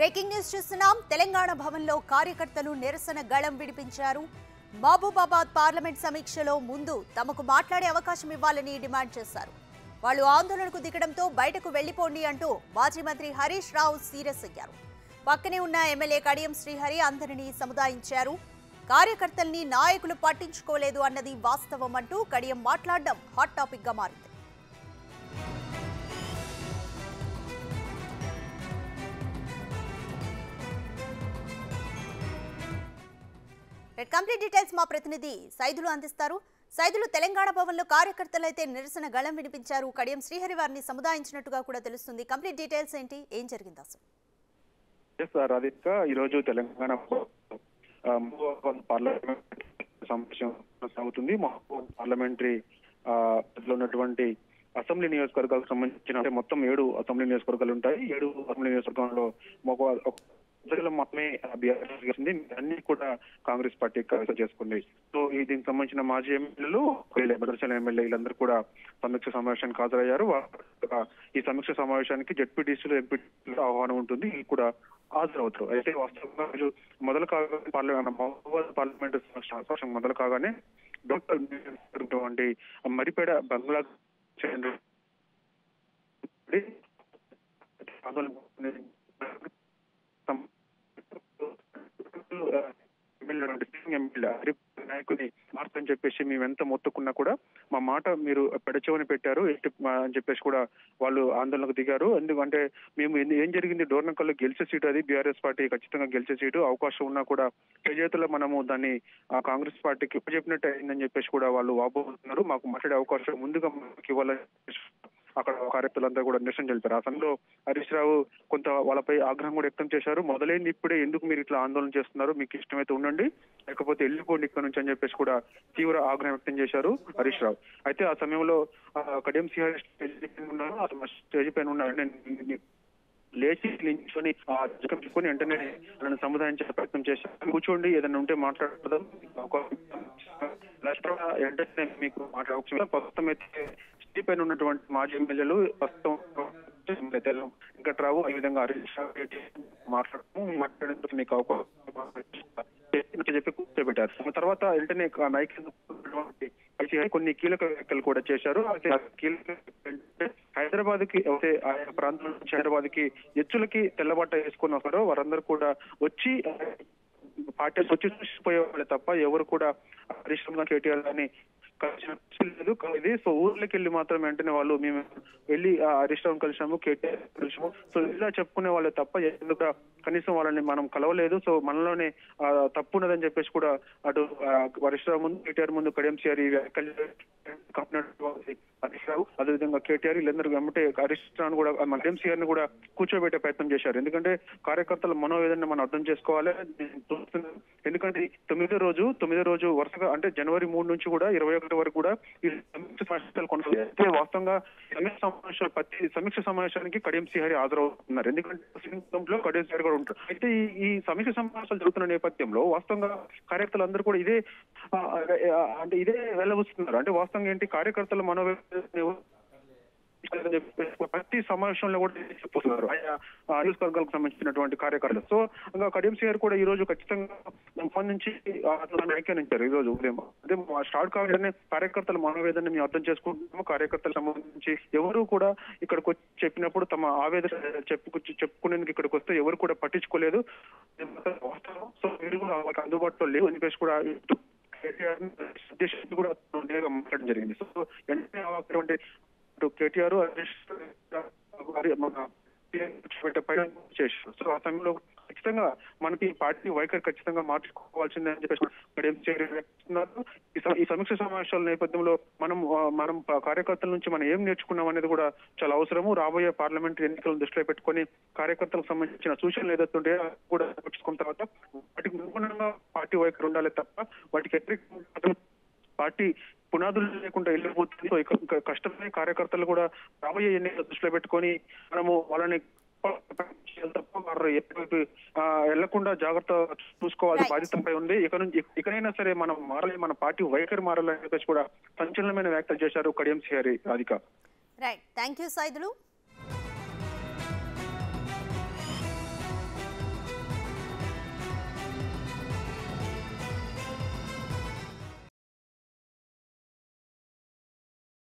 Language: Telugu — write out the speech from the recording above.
బ్రేకింగ్ న్యూస్ చూస్తున్నాం. తెలంగాణ భవన్లో కార్యకర్తలు నిరసన గళం వినిపించారు. మహబూబాబాద్ పార్లమెంట్ సమీక్షలో ముందు తమకు మాట్లాడే అవకాశం ఇవ్వాలని డిమాండ్ చేశారు. వాళ్ళు ఆందోళనకు దిగడంతో బయటకు వెళ్లిపోండి అంటూ మాజీ మంత్రి హరీష్ రావు సీరియస్ అయ్యారు. పక్కనే ఉన్న ఎమ్మెల్యే కడియం శ్రీహరి అందరినీ సముదాయించారు. కార్యకర్తల్ని నాయకులు పట్టించుకోలేదు అన్నది వాస్తవం అంటూ కడియం మాట్లాడడం హాట్ టాపిక్ గా మారింది. కంప్లీట్ డీటెయిల్స్ మా ప్రతినిధి సైదులు అందిస్తారు. సైదులు, తెలంగాణ భవన్లో కార్యకర్తలు అయితే నిరసన గళం వినిపించారు. కడియం శ్రీహరి వారిని సముదాయించినట్టుగా కూడా తెలుస్తుంది. కంప్లీట్ డీటెయిల్స్ ఏంటి, ఏం జరిగింది అసలు? ఈ రోజు తెలంగాణ పార్లమెంట్ సమావేశం సాగుతుంది. పార్లమెంటరీ ఉన్నటువంటి అసెంబ్లీ నియోజకవర్గాలకు సంబంధించిన మొత్తం 7 అసెంబ్లీ నియోజకవర్గాలు ఉంటాయి. 7 అసెంబ్లీ నియోజకవర్గంలో మాత్రమే బీఆర్ఎస్ చేసింది, అన్ని కూడా కాంగ్రెస్ పార్టీ కైవసం చేసుకుంది. సో దీనికి సంబంధించిన మాజీ ఎమ్మెల్యేలు, భద్రాచలం ఎమ్మెల్యేలందరూ కూడా సమీక్ష సమావేశానికి హాజరయ్యారు. ఈ సమీక్ష సమావేశానికి జెడ్పీటీసీలు, ఎంపీటీసీలు ఆహ్వానం ఉంటుంది, కూడా హాజరవుతారు. అయితే వాస్తవంగా మొదలు కాగానే పార్లమెంట్ సమావేశం మొదలు కాగానే మరిపేడ బంగ్లా నాయకుని మార్చని చెప్పేసి మేము ఎంత మొత్తుకున్నా కూడా మా మాట మీరు పెడచెవని పెట్టారు అని చెప్పేసి కూడా వాళ్ళు ఆందోళనకు దిగారు. ఎందుకంటే మేము ఏం జరిగింది, డోర్నకల్లో గెలిచే సీటు, అది బీఆర్ఎస్ పార్టీ ఖచ్చితంగా గెలిచే సీటు, అవకాశం ఉన్నా కూడా చేతుల్లో మనము దాన్ని కాంగ్రెస్ పార్టీకి చెప్పినట్టు అయిందని చెప్పేసి కూడా వాళ్ళు వాపోతున్నారు. మాకు మాట్లాడే అవకాశం ముందుగా మాకు ఇవ్వాలని అక్కడ కార్యకర్తలంతా కూడా నిరసన తెలిపారు. ఆ సమయంలో హరీష్ రావు కొంత వాళ్ళపై ఆగ్రహం కూడా వ్యక్తం చేశారు. మొదలైంది ఇప్పుడే, ఎందుకు మీరు ఇట్లా ఆందోళన చేస్తున్నారు, మీకు ఇష్టమైతే ఉండండి, లేకపోతే వెళ్ళిపోండి ఇక్కడ నుంచి అని చెప్పేసి కూడా తీవ్ర ఆగ్రహం వ్యక్తం చేశారు హరీష్ రావు. అయితే ఆ సమయంలో కడియం శ్రీహరి స్టేజ్ పైన ఉన్నారు, లేచి నిల్చొని చెప్పుకొని వెంటనే నన్ను సముదాయించే ప్రయత్నం చేశారు. కూర్చోండి, ఏదైనా ఉంటే మాట్లాడదాం, వెంటనే మీకు మాట్లాడే ప్రస్తుతం అయితే స్టేజ్ పైన ఉన్నటువంటి మాజీ ఎమ్మెల్యేలు ప్రస్తుతం వెంకట్రావు, ఈ విధంగా హరీష్ మాట్లాడేందుకు మీకు అవకాశం చెప్పి కూర్చోబెట్టారు. తర్వాత వెంటనే కొన్ని కీలక వ్యాఖ్యలు కూడా చేశారు. హైదరాబాద్ కి ఆయా ప్రాంతం నుంచి హైదరాబాద్ కి ఎచ్చులకి తెల్లబట్ట వేసుకుని వస్తారో వారందరూ కూడా వచ్చి పార్టీ వచ్చి చూసిపోయే వాళ్ళే తప్ప ఎవరు కూడా హరీష్ రావు, కేటీఆర్ అని లేదు. ఇది సో ఊర్లోకి వెళ్ళి మాత్రం వెంటనే వాళ్ళు మేము వెళ్ళి హరీష్ రావు కలిసాము, కేటీఆర్ కలిసాము, సో ఇలా చెప్పుకునే వాళ్ళే తప్ప ఎందుకు కనీసం వాళ్ళని మనం కలవలేదు. సో మనలోనే తప్పు ఉన్నదని చెప్పేసి కూడా అటు హరీష్ రావు ముందు, కేటీఆర్ ముందు కడియం శ్రీహరి హరీష్ రావు, అదేవిధంగా కేటీఆర్ వీళ్ళందరూ వెంబటే హరీష్ రావు కూడా కడియం శ్రీహరిని కూడా కూర్చోబెట్టే ప్రయత్నం చేశారు. ఎందుకంటే కార్యకర్తల మనోవేదన మనం అర్థం చేసుకోవాలి. ఎందుకంటే 9వ రోజు వరుసగా అంటే జనవరి 3 నుంచి కూడా 21 వరకు కూడా ఈ సమీక్ష సమావేశాలు కొనసాగుతాయి. వాస్తవంగా సమీక్ష సమావేశానికి కడియం శ్రీహరి హాజరవుతున్నారు. ఎందుకంటే కడియం శ్రీహరి కూడా ఉంటారు. అయితే ఈ సమీక్ష సమావేశాలు జరుగుతున్న నేపథ్యంలో వాస్తవంగా కార్యకర్తలు కూడా ఇదే వెళ్ళవస్తున్నారు. అంటే వాస్తవంగా ఏంటి, కార్యకర్తల మనోవేదన ప్రతి సమావేశంలో కూడా చెప్పుతున్నారు ఆయా నియోజకవర్గాలకు సంబంధించినటువంటి కార్యకర్తలు. సో ఇంకా కడియం శ్రీహరి కూడా ఈ రోజు ఖచ్చితంగా సంబంధించి వ్యాఖ్యానించారు. ఈ రోజు ఉదయం అదే స్టార్ట్ కావాలని కార్యకర్తల మనోవేదన మేము అర్థం చేసుకుంటున్నాము. కార్యకర్తలకు సంబంధించి ఎవరు కూడా ఇక్కడికి వచ్చి చెప్పినప్పుడు తమ ఆవేదన చెప్పుకునేందుకు ఇక్కడికి వస్తే ఎవరు కూడా పట్టించుకోలేదు. సో మీరు కూడా వాళ్ళకి అందుబాటులో లేవు అని చెప్పేసి కూడా కూడా మాట్లాడడం జరిగింది. సో వెంటనే కేటీఆర్ చేశారు. సో ఆ సమయంలో ఖచ్చితంగా మనకి పార్టీ వైఖరి ఖచ్చితంగా మార్చుకోవాల్సిందే అని చెప్పేసి ఈ సమీక్ష సమావేశాల నేపథ్యంలో మనం కార్యకర్తల నుంచి మనం ఏం నేర్చుకున్నాం అనేది కూడా చాలా అవసరము. రాబోయే పార్లమెంటరీ ఎన్నికలను దృష్టిలో పెట్టుకొని కార్యకర్తలకు సంబంధించిన సూచనలు ఏదైతే కూడా పెట్టుకున్న తర్వాత వాటికి అనుగుణంగా పార్టీ వైఖరి ఉండాలి తప్ప వాటికి వ్యతిరేకంగా పార్టీ పునాదులు లేకుండా వెళ్ళిపోతుంది. కష్టపడే కార్యకర్తలు కూడా రాబోయే ఎన్నికలు దృష్టిలో పెట్టుకొని మనము వాళ్ళని తప్ప వెళ్లకుండా జాగ్రత్త చూసుకోవాల్సిన బాధ్యతపై ఉంది. ఇకనైనా సరే మనం మారాలి, మన పార్టీ వైఖరి మారాలని చెప్పేసి కూడా సంచలనమైన వ్యాఖ్యలు చేశారు Kadiyam Srihari. Radhika. Right, thank you Saidulu.